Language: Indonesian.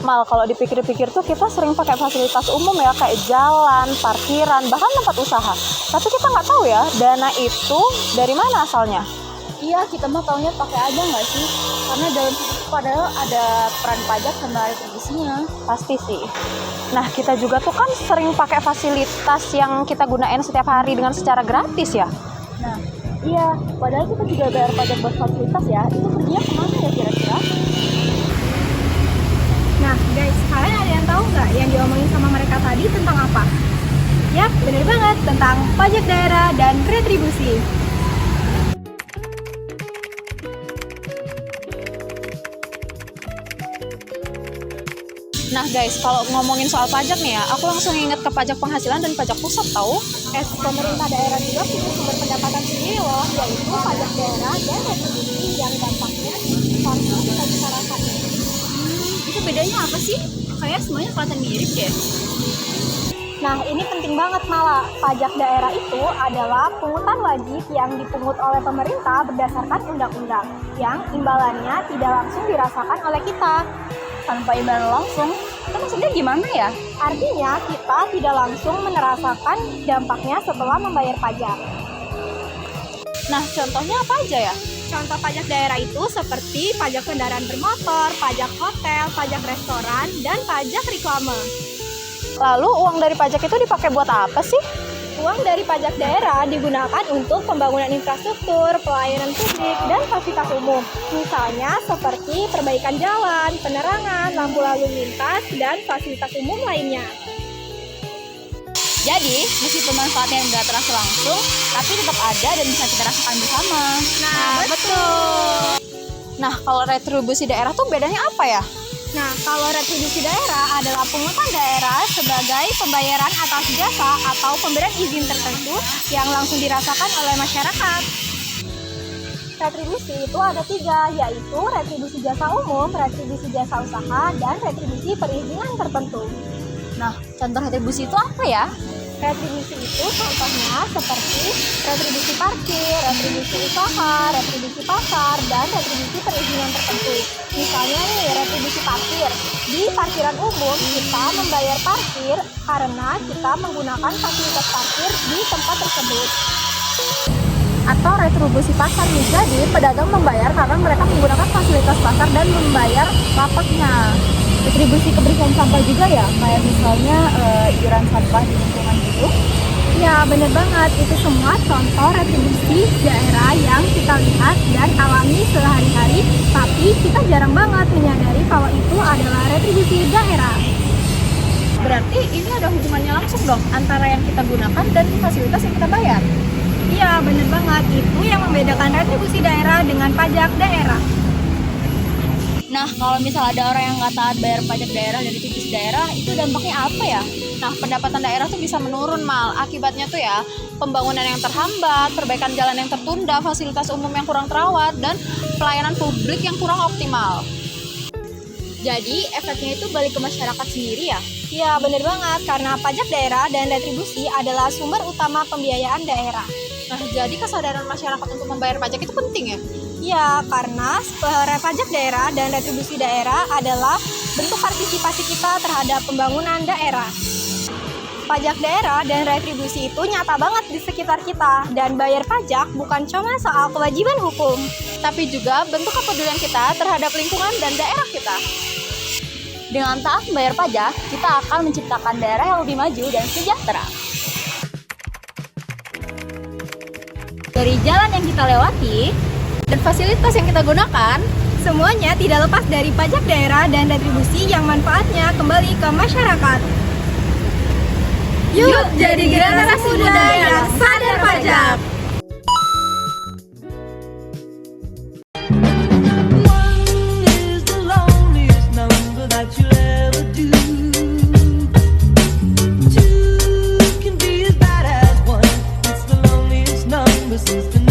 Mal, kalau dipikir-pikir tuh kita sering pakai fasilitas umum ya, kayak jalan, parkiran, bahkan tempat usaha. Tapi kita nggak tahu ya, dana itu dari mana asalnya. Iya, kita mah taunya pakai aja nggak sih? Karena dalam situ padahal ada peran pajak sama retribusinya. Pasti sih. Nah, kita juga tuh kan sering pakai fasilitas yang kita gunain setiap hari dengan secara gratis ya. Nah, iya, padahal kita juga bayar pajak buat fasilitas ya. Itu perginya kemana ya kira-kira? Nah guys, kalian ada yang tahu nggak yang diomongin sama mereka tadi tentang apa? Yap, bener banget, tentang pajak daerah dan retribusi. Nah guys, kalau ngomongin soal pajak nih ya, aku langsung inget ke pajak penghasilan dan pajak pusat tahu. Pemerintah daerah juga punya sumber pendapatan sendiri loh, yaitu pajak daerah dan retribusi yang dampaknya langsung kita bisa rasain. Itu bedanya apa sih? Kayak semuanya kelihatan mirip deh. Nah, ini penting banget malah. Pajak daerah itu adalah pungutan wajib yang dipungut oleh pemerintah berdasarkan undang-undang, yang imbalannya tidak langsung dirasakan oleh kita. Tanpa imbalan langsung, itu maksudnya gimana ya? Artinya, kita tidak langsung merasakan dampaknya setelah membayar pajak. Nah, contohnya apa aja ya? Contoh pajak daerah itu seperti pajak kendaraan bermotor, pajak hotel, pajak restoran, dan pajak reklame. Lalu uang dari pajak itu dipakai buat apa sih? Uang dari pajak daerah digunakan untuk pembangunan infrastruktur, pelayanan publik, dan fasilitas umum. Misalnya seperti perbaikan jalan, penerangan, lampu lalu lintas, dan fasilitas umum lainnya. Jadi, meskipun manfaatnya nggak terasa langsung, tapi tetap ada dan bisa kita rasakan bersama. Nah, betul. Nah, kalau retribusi daerah tuh bedanya apa ya? Nah, kalau retribusi daerah adalah pungutan daerah sebagai pembayaran atas jasa atau pemberian izin tertentu yang langsung dirasakan oleh masyarakat. Retribusi itu ada 3, yaitu retribusi jasa umum, retribusi jasa usaha, dan retribusi perizinan tertentu. Nah, contoh retribusi itu apa ya? Retribusi itu contohnya seperti retribusi parkir, retribusi usaha, retribusi pasar, dan retribusi perizinan tertentu. Misalnya nih, retribusi parkir. Di parkiran umum, kita membayar parkir karena kita menggunakan fasilitas parkir di tempat tersebut. Atau retribusi pasar nih, jadi pedagang membayar karena mereka menggunakan fasilitas pasar dan membayar lapaknya. Retribusi kebersihan sampah juga ya, kayak misalnya iuran sampah di lingkungan gitu. Ya, bener banget. Itu semua contoh retribusi daerah yang kita lihat dan alami sehari-hari, tapi kita jarang banget menyadari kalau itu adalah retribusi daerah. Berarti ini ada hubungannya langsung dong antara yang kita gunakan dan fasilitas yang kita bayar. Iya, bener banget. Itu yang membedakan retribusi daerah dengan pajak daerah. Nah, kalau misalnya ada orang yang nggak taat bayar pajak daerah dan retribusi daerah, itu dampaknya apa ya? Nah, pendapatan daerah tuh bisa menurun, Mal. Akibatnya tuh ya, pembangunan yang terhambat, perbaikan jalan yang tertunda, fasilitas umum yang kurang terawat, dan pelayanan publik yang kurang optimal. Jadi, efeknya itu balik ke masyarakat sendiri ya? Iya, bener banget. Karena pajak daerah dan retribusi adalah sumber utama pembiayaan daerah. Nah, jadi kesadaran masyarakat untuk membayar pajak itu penting ya? Iya, karena pajak daerah dan retribusi daerah adalah bentuk partisipasi kita terhadap pembangunan daerah. Pajak daerah dan retribusi itu nyata banget di sekitar kita, dan bayar pajak bukan cuma soal kewajiban hukum, Tapi juga bentuk kepedulian kita terhadap lingkungan dan daerah kita. Dengan taat membayar pajak, kita akan menciptakan daerah yang lebih maju dan sejahtera. Dari jalan yang kita lewati, Dan fasilitas yang kita gunakan, semuanya tidak lepas dari pajak daerah dan retribusi yang manfaatnya kembali ke masyarakat. Yuk, jadi generasi muda yang sadar pajak. One is the loneliest number that you'll ever do. Two can be as bad as one. It's the loneliest number since the